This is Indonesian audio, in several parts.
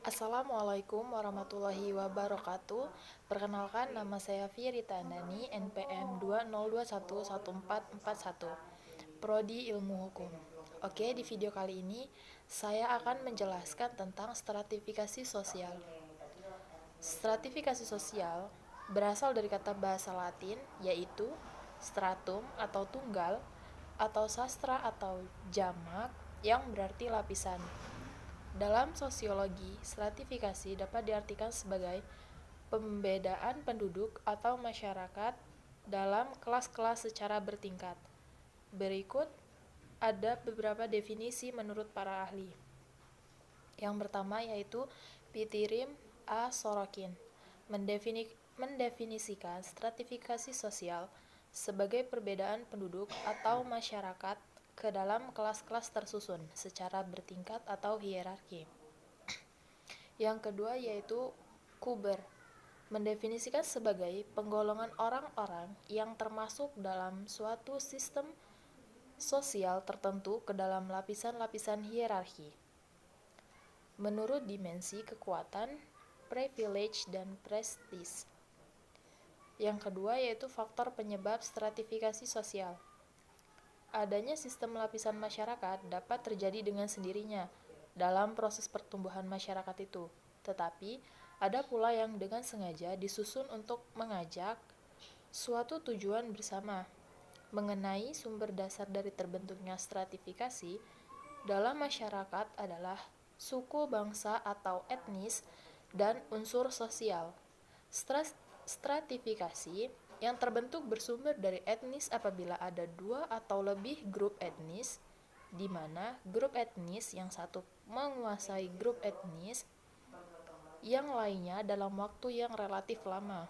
Assalamualaikum warahmatullahi wabarakatuh. Perkenalkan, nama saya Firita Andani, NPM 20211441, Prodi Ilmu Hukum. Oke, di video kali ini saya akan menjelaskan tentang stratifikasi sosial. Stratifikasi sosial berasal dari kata bahasa Latin, yaitu stratum atau tunggal, atau sastra atau jamak yang berarti lapisan. Dalam sosiologi, stratifikasi dapat diartikan sebagai pembedaan penduduk atau masyarakat dalam kelas-kelas secara bertingkat. Berikut ada beberapa definisi menurut para ahli. Yang pertama yaitu Pitirim A. Sorokin mendefinisikan stratifikasi sosial sebagai perbedaan penduduk atau masyarakat ke dalam kelas-kelas tersusun secara bertingkat atau hierarki. Yang kedua yaitu Kuber mendefinisikan sebagai penggolongan orang-orang yang termasuk dalam suatu sistem sosial tertentu ke dalam lapisan-lapisan hierarki menurut dimensi kekuatan, privilege, dan prestis. Yang kedua yaitu faktor penyebab stratifikasi sosial. Adanya sistem lapisan masyarakat dapat terjadi dengan sendirinya dalam proses pertumbuhan masyarakat itu, tetapi ada pula yang dengan sengaja disusun untuk mengajak suatu tujuan bersama. Mengenai sumber dasar dari terbentuknya stratifikasi dalam masyarakat adalah suku, bangsa, atau etnis, dan unsur sosial. Stratifikasi yang terbentuk bersumber dari etnis apabila ada dua atau lebih grup etnis, di mana grup etnis yang satu menguasai grup etnis yang lainnya dalam waktu yang relatif lama.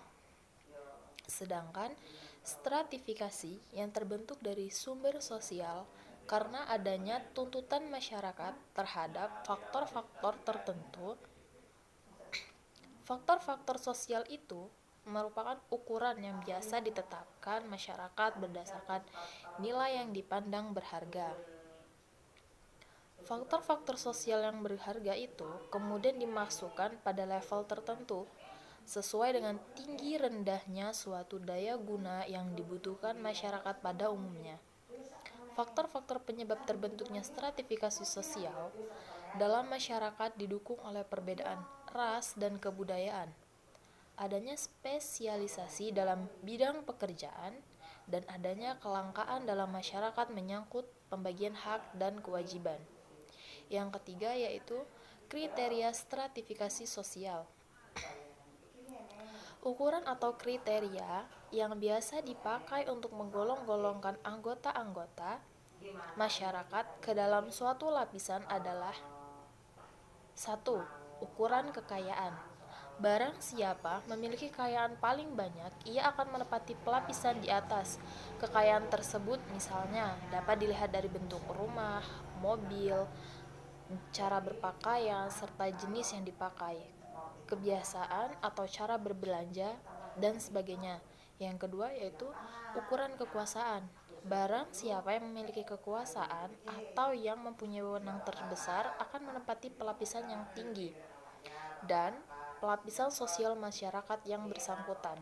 Sedangkan stratifikasi yang terbentuk dari sumber sosial karena adanya tuntutan masyarakat terhadap faktor-faktor tertentu. Faktor-faktor sosial itu merupakan ukuran yang biasa ditetapkan masyarakat berdasarkan nilai yang dipandang berharga. Faktor-faktor sosial yang berharga itu kemudian dimasukkan pada level tertentu sesuai dengan tinggi rendahnya suatu daya guna yang dibutuhkan masyarakat pada umumnya. Faktor-faktor penyebab terbentuknya stratifikasi sosial dalam masyarakat didukung oleh perbedaan ras dan kebudayaan, adanya spesialisasi dalam bidang pekerjaan, dan adanya kelangkaan dalam masyarakat menyangkut pembagian hak dan kewajiban. Yang ketiga yaitu kriteria stratifikasi sosial. Ukuran atau kriteria yang biasa dipakai untuk menggolong-golongkan anggota-anggota masyarakat ke dalam suatu lapisan adalah 1. Ukuran kekayaan. Barang siapa memiliki kekayaan paling banyak, ia akan menempati pelapisan di atas. Kekayaan tersebut misalnya dapat dilihat dari bentuk rumah, mobil, cara berpakaian, serta jenis yang dipakai, kebiasaan atau cara berbelanja, dan sebagainya. Yang kedua yaitu ukuran kekuasaan. Barang siapa yang memiliki kekuasaan atau yang mempunyai wewenang terbesar akan menempati pelapisan yang tinggi dan pelapisan sosial masyarakat yang bersangkutan.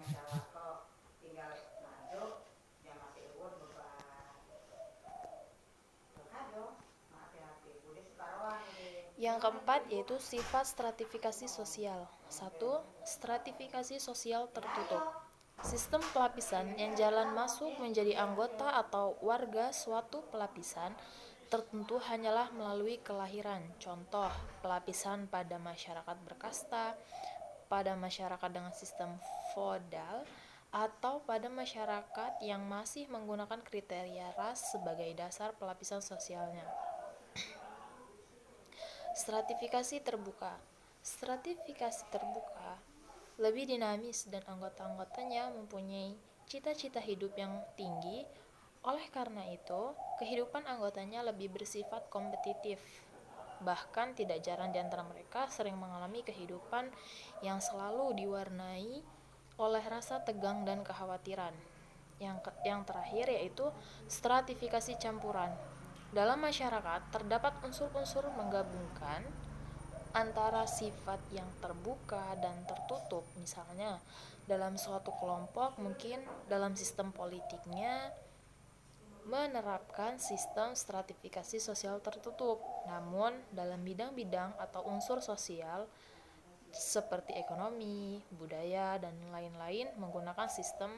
Yang keempat yaitu sifat stratifikasi sosial. 1. Stratifikasi sosial tertutup. Sistem pelapisan yang jalan masuk menjadi anggota atau warga suatu pelapisan tertentu hanyalah melalui kelahiran. Contoh, pelapisan pada masyarakat berkasta, pada masyarakat dengan sistem feodal, atau pada masyarakat yang masih menggunakan kriteria ras sebagai dasar pelapisan sosialnya. Stratifikasi terbuka. Stratifikasi terbuka lebih dinamis dan anggota-anggotanya mempunyai cita-cita hidup yang tinggi. Oleh karena itu, kehidupan anggotanya lebih bersifat kompetitif. Bahkan tidak jarang di antara mereka sering mengalami kehidupan yang selalu diwarnai oleh rasa tegang dan kekhawatiran. Yang terakhir yaitu stratifikasi campuran. Dalam masyarakat terdapat unsur-unsur menggabungkan antara sifat yang terbuka dan tertutup. Misalnya, dalam suatu kelompok mungkin dalam sistem politiknya menerapkan sistem stratifikasi sosial tertutup. Namun, dalam bidang-bidang atau unsur sosial seperti ekonomi, budaya, dan lain-lain menggunakan sistem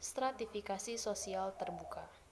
stratifikasi sosial terbuka.